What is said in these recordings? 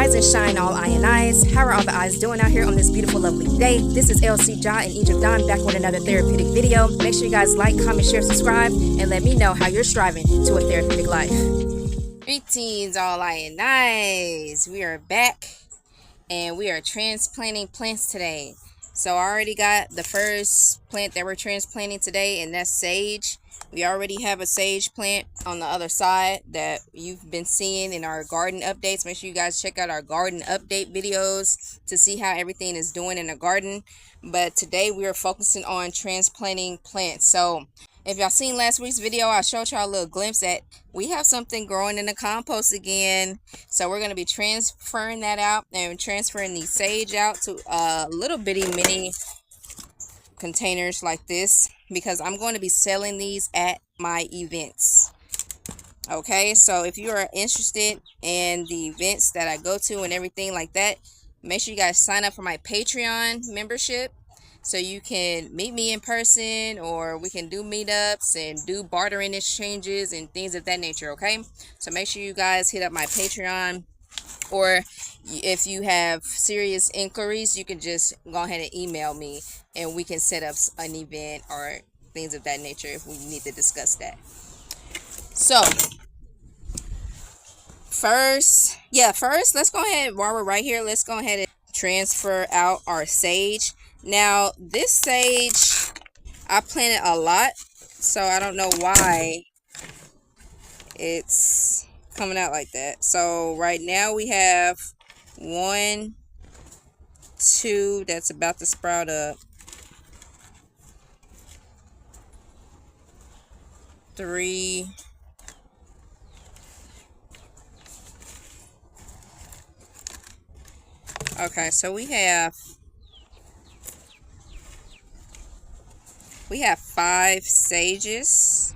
Rise and shine, all I and I's. How are all the eyes doing out here on this beautiful, lovely day? This is ElSea Jahzen in Egypt Dawn, back with another therapeutic video. Make sure you guys like, comment, share, subscribe, and let me know how you're striving to a therapeutic life. Greetings, all I and I's. We are back, and we are transplanting plants today. So I already got the first plant that we're transplanting today, and that's sage. We already have a sage plant on the other side that you've been seeing in our garden updates. Make sure you guys check out our garden update videos to see how everything is doing in the garden. But today we are focusing on transplanting plants. So if y'all seen last week's video, I showed y'all a little glimpse that we have something growing in the compost again. So we're going to be transferring that out and transferring the sage out to little bitty mini containers like this, because I'm going to be selling these at my events. Okay, so if you are interested in the events that I go to and everything like that, make sure you guys sign up for my Patreon membership so you can meet me in person, or we can do meetups and do bartering exchanges and things of that nature. Okay, so make sure you guys hit up my Patreon, or if you have serious inquiries, you can just go ahead and email me and we can set up an event or things of that nature if we need to discuss that. So first, let's go ahead, while we're right here, let's go ahead and transfer out our sage. Now this sage, I planted a lot, so I don't know why it's coming out like that. So right now we have 1, 2 that's about to sprout up, 3, 4. Okay, so we have 5 sages.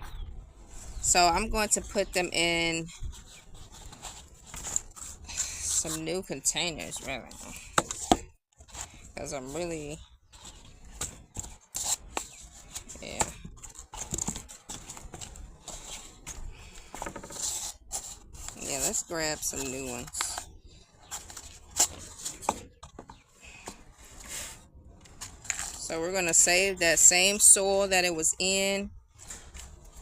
So I'm going to put them in some new containers, really, because I'm really, yeah. Yeah, let's grab some new ones. So we're going to save that same soil that it was in,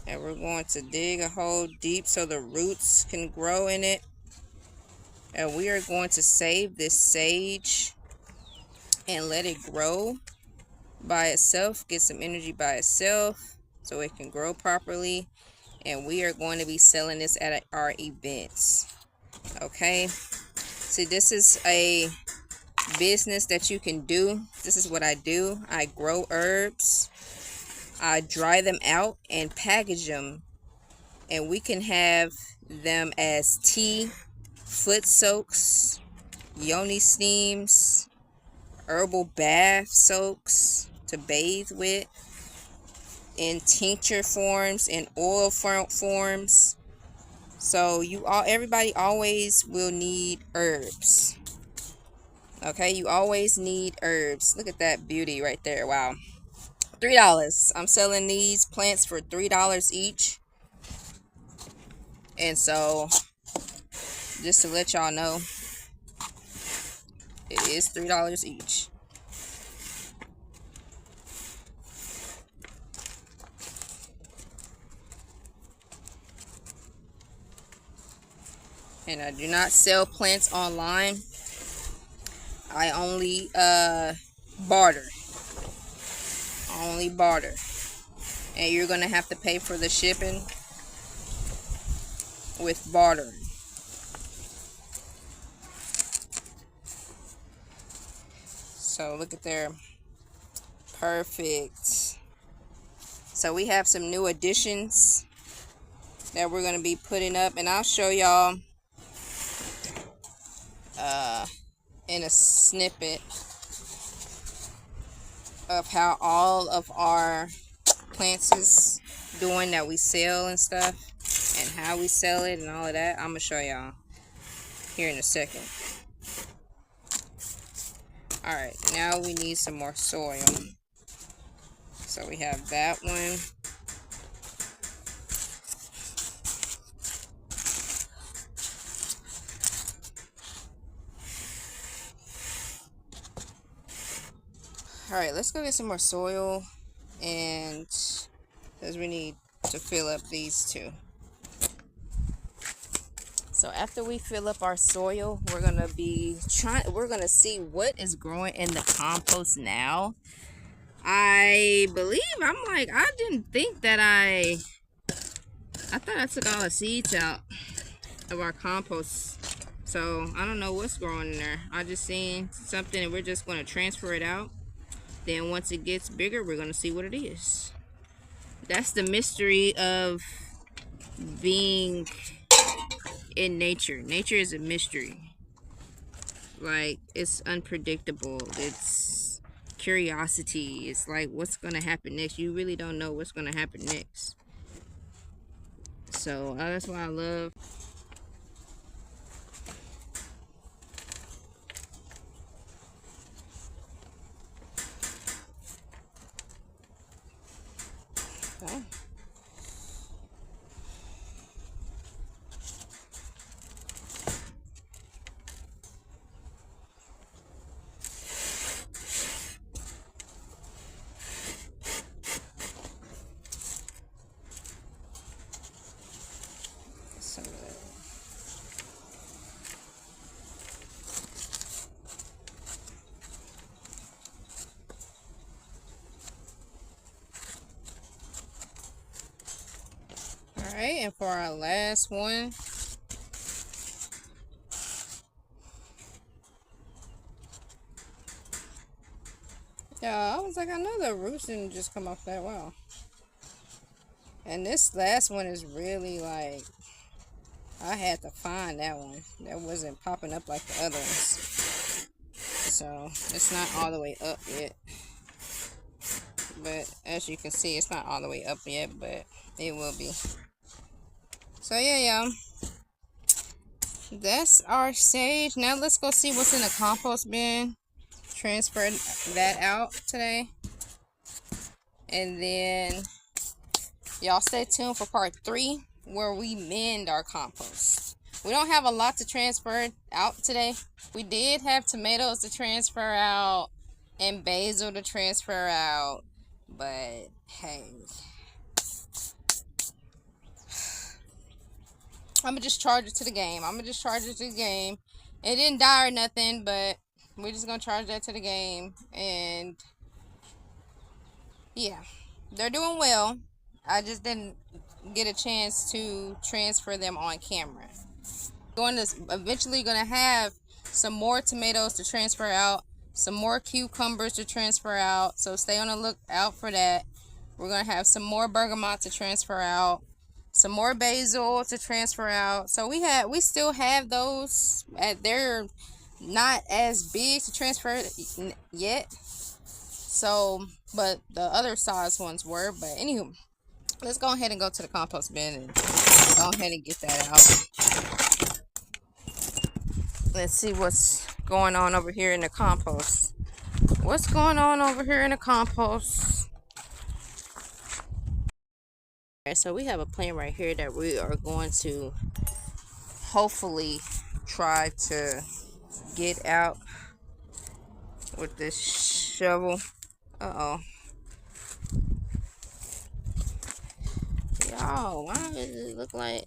and we're going to dig a hole deep so the roots can grow in it. And we are going to save this sage and let it grow by itself, get some energy by itself so it can grow properly. And we are going to be selling this at our events. Okay, see, this is a business that you can do. This is what I do. I grow herbs, I dry them out and package them, and we can have them as tea, foot soaks, yoni steams, herbal bath soaks to bathe with, in tincture forms, in oil forms. So everybody always will need herbs. Okay, you always need herbs. Look at that beauty right there. Wow. $3. I'm selling these plants for $3 each. And so, just to let y'all know, it is $3 each. And I do not sell plants online. I only barter. Only barter. And you're going to have to pay for the shipping with bartering. So look at there. Perfect. So we have some new additions that we're going to be putting up, and I'll show y'all in a snippet of how all of our plants is doing that we sell and stuff, and how we sell it and all of that. I'm gonna show y'all here in a second. Alright, now we need some more soil. So we have that one. All right, let's go get some more soil, and because we need to fill up these two. So after we fill up our soil, we're gonna see what is growing in the compost now. I didn't think that I thought I took all the seeds out of our compost. So I don't know what's growing in there. I just seen something and we're just gonna transfer it out. Then once it gets bigger, we're gonna see what it is. That's the mystery of being in nature. Nature is a mystery. Like, it's unpredictable. It's curiosity. It's like, what's gonna happen next? You really don't know what's gonna happen next. So that's why I love okay. Alright, and for our last one, yeah, I was like, I know the roots didn't just come off that well. And this last one is really like, I had to find that one. That wasn't popping up like the other ones. So it's not all the way up yet. But as you can see, it's not all the way up yet, but it will be. So yeah, y'all. That's our sage. Now let's go see what's in the compost bin. Transfer that out today. And then y'all stay tuned for part 3 where we mend our compost. We don't have a lot to transfer out today. We did have tomatoes to transfer out and basil to transfer out. But hey, I'm gonna just charge it to the game. It didn't die or nothing, but we're just gonna charge that to the game. And yeah, they're doing well. I just didn't get a chance to transfer them on camera. Eventually gonna have some more tomatoes to transfer out, some more cucumbers to transfer out, so stay on the lookout for that. We're gonna have some more bergamot to transfer out, some more basil to transfer out. So we still have those. They're not as big to transfer yet, so but the other size ones were. But anywho, let's go ahead and go to the compost bin and go ahead and get that out. Let's see what's going on over here in the compost. What's going on over here in the compost? Alright, so we have a plan right here that we are going to hopefully try to get out with this shovel. Uh-oh. Y'all, why does it look like...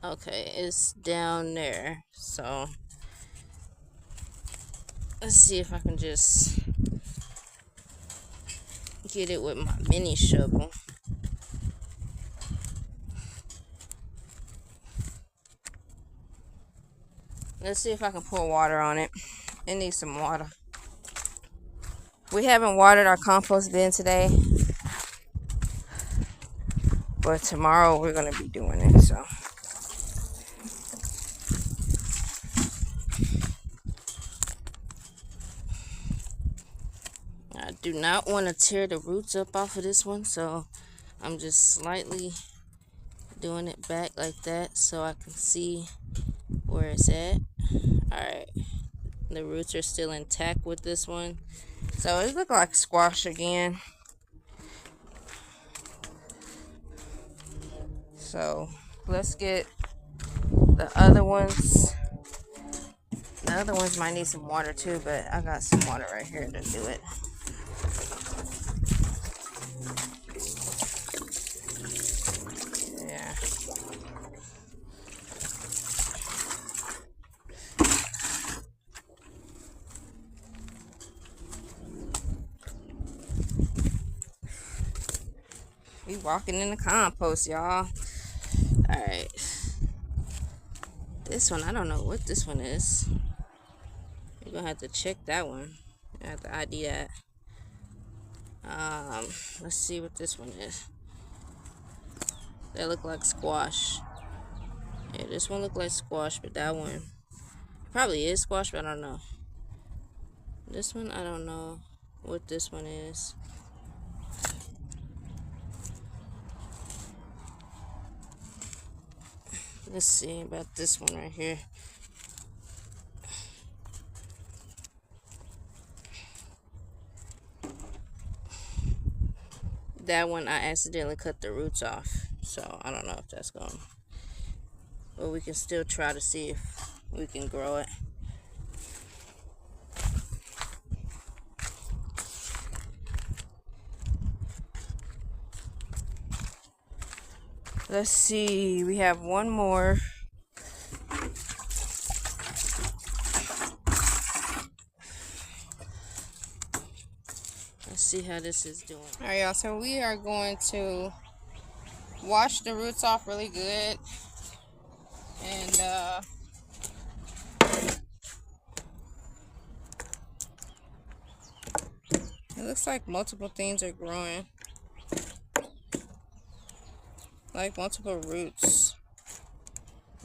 Okay, it's down there. So let's see if I can just get it with my mini shovel. Let's see if I can pour water on it. It needs some water. We haven't watered our compost bin today, but tomorrow we're going to be doing it. So I do not want to tear the roots up off of this one, so I'm just slightly doing it back like that so I can see where it's at. Alright, the roots are still intact with this one, so it looks like squash again. So let's get the other ones The other ones might need some water too, but I got some water right here to do it. Yeah. We walking in the compost, y'all. Alright. This one, I don't know what this one is. You're gonna have to check that one. I have to ID that. Let's see what this one is. They look like squash. Yeah, this one look like squash, but that one probably is squash, but I don't know. This one, I don't know what this one is. Let's see about this one right here. That one, I accidentally cut the roots off, so I don't know if that's going. But we can still try to see if we can grow it. Let's see, we have one more. Let's see how this is doing. Alright, y'all, so we are going to wash the roots off really good. And it looks like multiple things are growing. Like multiple roots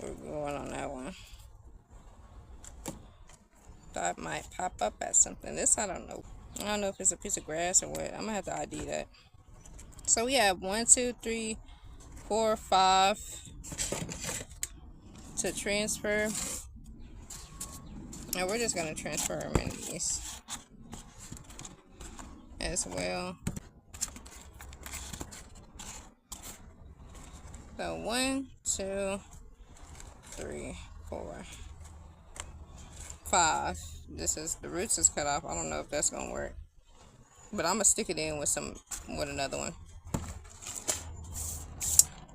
are growing on that one. That might pop up at something. This, I don't know. I don't know if it's a piece of grass or what. I'm gonna have to ID that. So we have 1, 2, 3, 4, 5 to transfer. And we're just gonna transfer them in these as well. So 1, 2, 3, 4, 5. This is the roots is cut off. I don't know if that's gonna work, but I'm gonna stick it in with another one.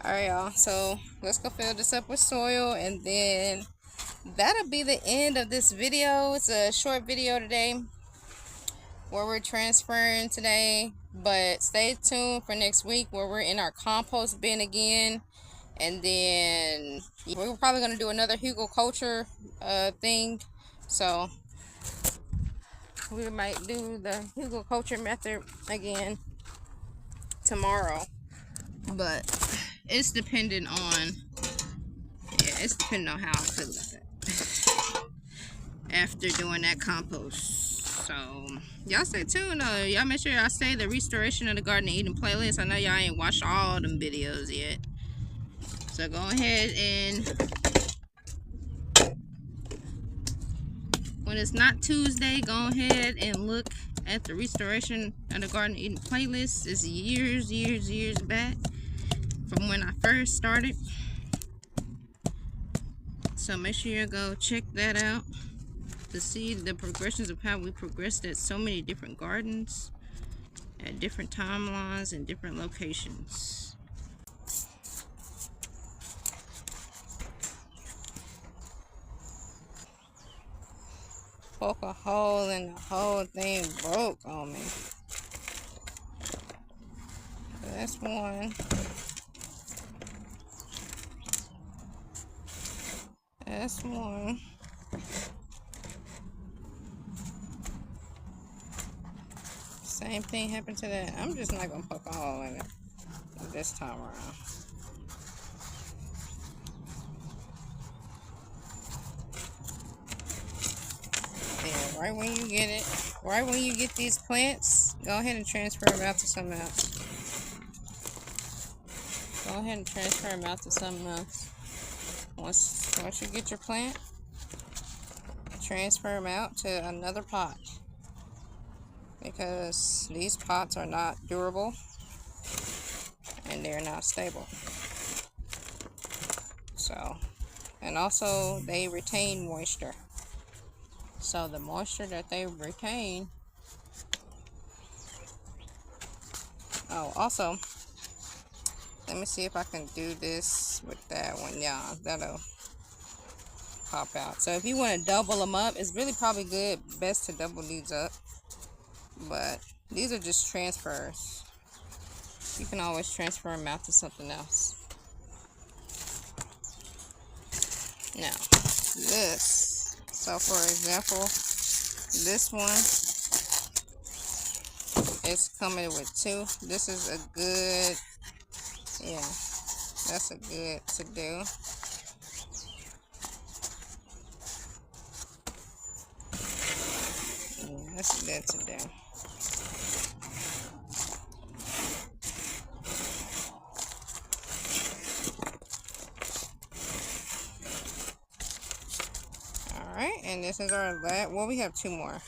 All right, y'all. So let's go fill this up with soil, and then that'll be the end of this video. It's a short video today where we're transferring today, but stay tuned for next week where we're in our compost bin again. And then we're probably going to do another hugelculture thing. So we might do the hugelculture method again tomorrow. But it's dependent on, it's depending on how I feel about that after doing that compost. So y'all stay tuned. Y'all make sure y'all stay the restoration of the garden and eating playlist. I know y'all ain't watched all them videos yet. So go ahead and when it's not Tuesday, go ahead and look at the restoration of the garden eating playlist. It's years back from when I first started. So make sure you go check that out to see the progressions of how we progressed at so many different gardens at different timelines and different locations. Poke a hole and the whole thing broke on me. So that's one. That's one. Same thing happened to that. I'm just not gonna poke a hole in it this time around. Right when you get it, right when you get these plants, go ahead and transfer them out to something else. Go ahead and transfer them out to something else. Once you get your plant, transfer them out to another pot, because these pots are not durable and they're not stable. So, and also they retain moisture. So the moisture that they retain. Oh, also, let me see if I can do this with that one. Yeah, that'll pop out. So if you want to double them up, it's really probably best to double these up. But these are just transfers. You can always transfer them out to something else. Now, this. So for example, this one is coming with 2. This is a good, yeah, that's a good to do. Yeah, that's good to do. Alright, and this is our last. Well, we have 2 more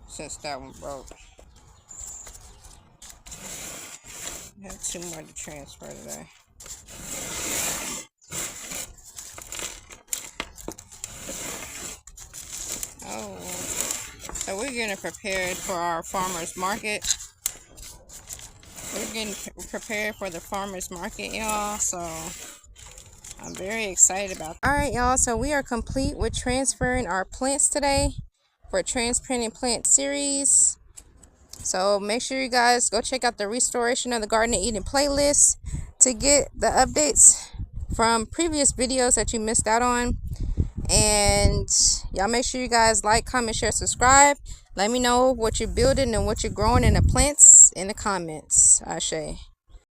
since that one broke. We have 2 more to transfer today. Oh, so we're getting prepared for our farmer's market. We're getting prepared for the farmer's market, y'all. So I'm very excited about that. Alright, y'all, so we are complete with transferring our plants today for Transplanting Plant series. So make sure you guys go check out the Restoration of the Garden and Eden playlist to get the updates from previous videos that you missed out on. And y'all make sure you guys like, comment, share, subscribe. Let me know what you're building and what you're growing in the plants in the comments. Ashe.